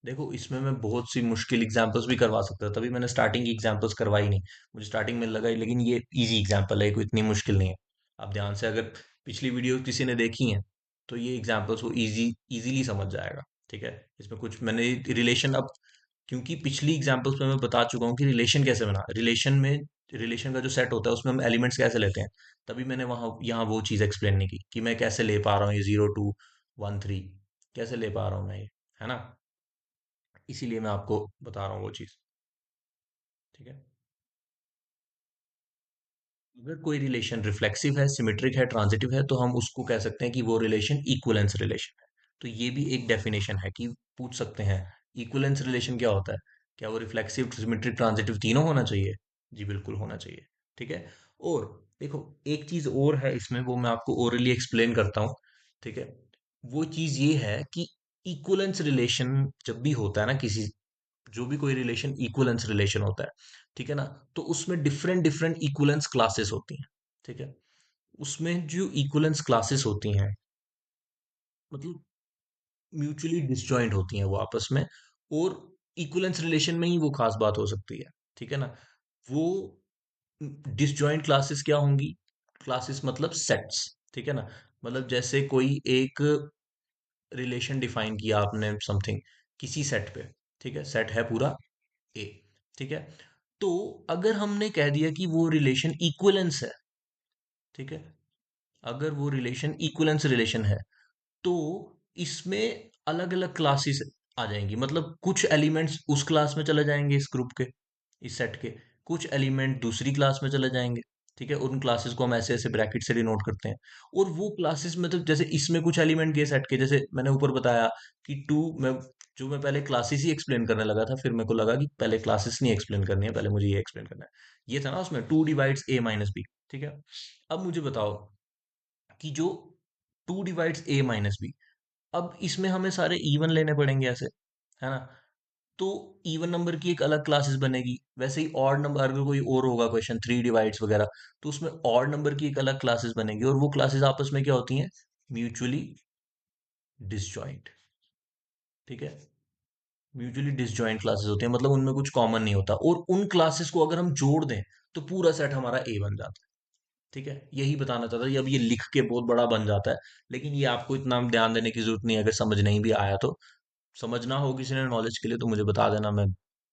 देखो इसमें मैं बहुत सी मुश्किल एग्जांपल्स भी करवा सकता था, तभी मैंने स्टार्टिंग की एग्जांपल्स करवाई नहीं। मुझे स्टार्टिंग में लगा ही, लेकिन ये इजी एग्जांपल है, कोई इतनी मुश्किल नहीं है। आप ध्यान से अगर पिछली वीडियो किसी ने देखी है, तो ये एग्जांपल्स वो इजीली समझ जाएगा। ठीक है, इसमें कुछ मैंने रिलेशन, अब क्योंकि पिछली एग्जांपल्स में मैं बता चुका हूँ कि रिलेशन कैसे बना, रिलेशन में रिलेशन का जो सेट होता है उसमें हम एलिमेंट्स कैसे लेते हैं, तभी मैंने वहां यहाँ वो चीज एक्सप्लेन नहीं की कि मैं कैसे ले पा रहा हूँ ये 0 2 1 3, कैसे ले पा रहा हूँ मैं ये, है ना? इसीलिए मैं आपको बता रहा हूँ वो चीज। ठीक है, अगर कोई रिलेशन रिफ्लेक्सिव है, सिमेट्रिक है, ट्रांजिटिव है, तो हम उसको कह सकते हैं कि वो रिलेशन इक्विवेलेंस रिलेशन है। तो ये भी एक डेफिनेशन है कि पूछ सकते हैं इक्विवेलेंस रिलेशन क्या होता है, क्या वो रिफ्लेक्सिव, सिमेट्रिक, ट्रांजिटिव तीनों होना चाहिए? जी बिल्कुल होना चाहिए। ठीक है, और देखो एक चीज और है इसमें, वो मैं आपको ओरली एक्सप्लेन करता हूँ। ठीक है, वो चीज ये है कि इक्विवेलेंस रिलेशन जब भी होता है ना किसी, जो भी कोई रिलेशन इक्विवेलेंस रिलेशन होता है, ठीक है ना, तो उसमें डिफरेंट डिफरेंट इक्विवेलेंस क्लासेस होती हैं। ठीक है, उसमें जो इक्विवेलेंस क्लासेस होती हैं, मतलब म्यूचुअली डिसजॉइंट होती हैं वो आपस में, और इक्विवेलेंस रिलेशन में ही वो खास बात हो सकती है। ठीक है ना, वो डिसजॉइंट क्लासेस क्या होंगी? क्लासेस मतलब सेट्स। ठीक है ना, मतलब जैसे कोई एक रिलेशन डिफाइन किया आपने समथिंग किसी सेट पे। ठीक है, सेट है पूरा ए। ठीक है, तो अगर हमने कह दिया कि वो रिलेशन इक्विवेलेंस है, ठीक है। अगर वो रिलेशन इक्विवेलेंस रिलेशन है तो इसमें अलग अलग क्लासेस आ जाएंगी, मतलब कुछ एलिमेंट्स उस क्लास में चले जाएंगे इस ग्रुप के, इस सेट के, कुछ एलिमेंट दूसरी क्लास में चले जाएंगे। ठीक है, उन क्लासेस को हम ऐसे ऐसे ब्रैकेट से डिनोट करते हैं। और वो क्लासेस मतलब जैसे इसमें कुछ एलिमेंट गए सेट के, जैसे मैंने ऊपर बताया कि टू मैं जो मैं पहले क्लासेस ही एक्सप्लेन करने लगा था, फिर मेरे को लगा कि पहले क्लासेस नहीं एक्सप्लेन करनी है, पहले मुझे ये एक्सप्लेन करना है। ये था ना उसमें to divides A minus B. ठीक है। अब मुझे बताओ कि जो to divides A minus B, अब इसमें हमें सारे इवन लेने पड़ेंगे ऐसे, है ना। तो इवन नंबर की एक अलग क्लासेस बनेगी, वैसे ही ऑड नंबर अगर कोई और होगा क्वेश्चन थ्री डिवाइड्स वगैरह, तो उसमें ऑड नंबर की एक अलग क्लासेस बनेगी, और वो क्लासेस आपस में क्या होती हैं, म्यूचुअली डिसजॉइंट। ठीक है, म्यूचुअली डिसजॉइंट क्लासेस होती हैं, मतलब उनमें कुछ कॉमन नहीं होता, और उन क्लासेस को अगर हम जोड़ दें तो पूरा सेट हमारा ए बन जाता है। ठीक है, यही बताना चाहता था। अब ये लिख के बहुत बड़ा बन जाता है, लेकिन ये आपको इतना ध्यान देने की जरूरत नहीं है, अगर समझ नहीं भी आया तो। समझना हो किसी ने नॉलेज के लिए तो मुझे बता देना, मैं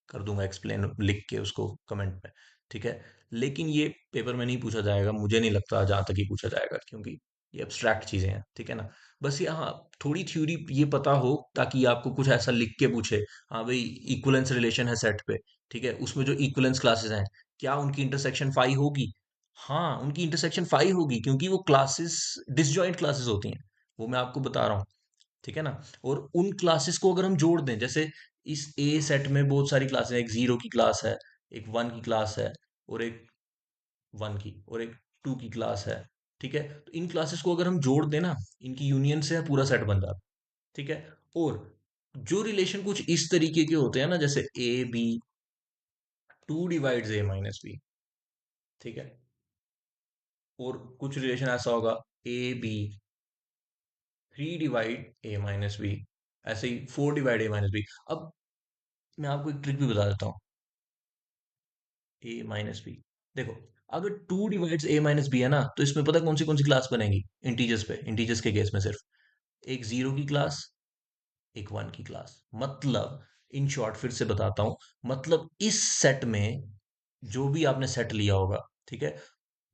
कर दूंगा एक्सप्लेन लिख के उसको कमेंट में। ठीक है, लेकिन ये पेपर में नहीं पूछा जाएगा, मुझे नहीं लगता जहां तक ही पूछा जाएगा, क्योंकि ये एब्स्ट्रैक्ट चीजें हैं। ठीक है ना। बस ये हाँ, थोड़ी थ्योरी ये पता हो ताकि आपको कुछ ऐसा लिख के पूछे, हाँ भाई इक्विवेलेंस रिलेशन है सेट पे, ठीक है, उसमें जो इक्विवेलेंस क्लासेस हैं, क्या उनकी इंटरसेक्शन फाई होगी? हाँ, उनकी इंटरसेक्शन फाई होगी, क्योंकि वो क्लासेस डिसजॉइंट क्लासेस होती हैं, वो मैं आपको बता रहा हूँ। ठीक है ना। और उन क्लासेस को अगर हम जोड़ दें, जैसे इस ए सेट में बहुत सारी क्लासेस हैं, एक जीरो की क्लास है, एक वन की क्लास है, और एक वन की, और एक टू की क्लास है। ठीक है, तो इन क्लासेस को अगर हम जोड़ दें ना, इनकी यूनियन से पूरा सेट बन जाता है। ठीक है। और जो रिलेशन कुछ इस तरीके के होते हैं ना, जैसे A B, two divides A minus B. ठीक है। और कुछ रिलेशन ऐसा होगा, A B three divide A minus B, ऐसे ही four divide A minus B. अब मैं आपको एक ट्रिक भी बता देता हूँ, ए माइनस बी। देखो, अगर two divides A minus B है ना, तो इसमें पता है कौन सी क्लास बनेगी इंटीजर्स पे, इंटीजर्स के केस में सिर्फ एक जीरो की क्लास, एक वन की क्लास। मतलब इन शॉर्ट फिर से बताता हूं, मतलब इस सेट में जो भी आपने सेट लिया होगा, ठीक है,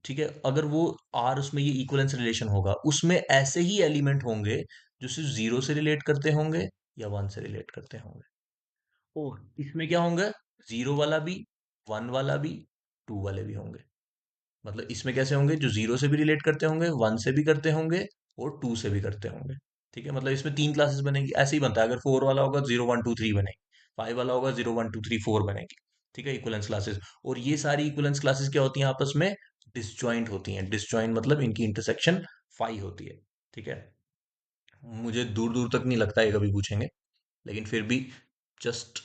ठीक है, अगर वो आर उसमें ये इक्विवेलेंस रिलेशन होगा, उसमें ऐसे ही एलिमेंट होंगे जो सिर्फ जीरो से रिलेट करते होंगे या वन से रिलेट करते होंगे। और इसमें क्या होंगे, जीरो वाला भी, वन वाला भी, टू वाले भी होंगे। मतलब इसमें कैसे होंगे, जो जीरो से भी रिलेट करते होंगे, वन से भी करते होंगे, और टू से भी करते होंगे। ठीक है, मतलब इसमें तीन क्लासेस बनेंगी, ऐसे ही बनता है। अगर फोर वाला होगा जीरो वन टू थ्री बनेगी, फाइव वाला होगा zero one two three four बनेगी। ठीक है, इक्विवेलेंस क्लासेस। और ये सारी इक्विवेलेंस क्लासेस क्या होती हैं, आपस में डिसजॉइंट होती हैं। डिसजॉइंट मतलब इनकी इंटरसेक्शन फाई होती है। ठीक है, मुझे दूर दूर तक नहीं लगता ये कभी पूछेंगे, लेकिन फिर भी जस्ट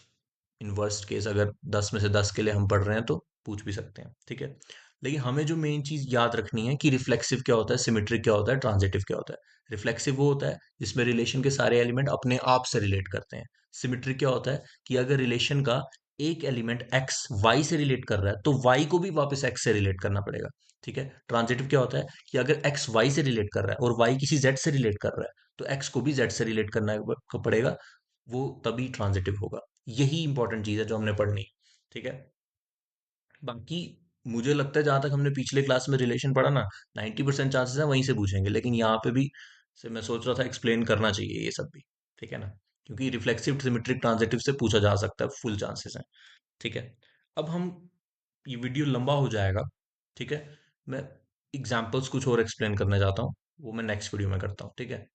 इन वर्स्ट केस अगर 10 में से 10 के लिए हम पढ़ रहे हैं तो पूछ भी सकते हैं। ठीक है, लेकिन हमें जो मेन चीज याद रखनी है कि रिफ्लेक्सिव क्या होता है, सिमेट्रिक क्या होता है, ट्रांजिटिव क्या होता है। रिफ्लेक्सिव वो होता है जिसमें रिलेशन के सारे एलिमेंट अपने आप से रिलेट करते हैं। सिमेट्रिक क्या होता है कि अगर रिलेशन का एक एलिमेंट एक्स वाई से रिलेट कर रहा है तो वाई को भी वापस एक्स से रिलेट करना पड़ेगा। ठीक है। ट्रांजिटिव क्या होता है कि अगर एक्स वाई से रिलेट कर रहा है और वाई किसी जेड से रिलेट कर रहा है, तो एक्स को भी जेड से रिलेट करना पड़ेगा, वो तभी ट्रांजिटिव होगा। यही इंपॉर्टेंट चीज है जो हमने पढ़नी। ठीक है। बाकी मुझे लगता है जहां तक हमने पिछले क्लास में रिलेशन पढ़ा ना, 90% चांसेस है वहीं से पूछेंगे, लेकिन यहाँ पे भी से मैं सोच रहा था एक्सप्लेन करना चाहिए ये सब भी। ठीक है ना, क्योंकि रिफ्लेक्सिव सिमेट्रिक ट्रांजिटिव से पूछा जा सकता है, फुल चांसेस हैं। ठीक है। अब हम, ये वीडियो लंबा हो जाएगा। ठीक है, मैं एग्जाम्पल्स कुछ और एक्सप्लेन करना चाहता हूँ, वो मैं नेक्स्ट वीडियो में करता हूँ। ठीक है।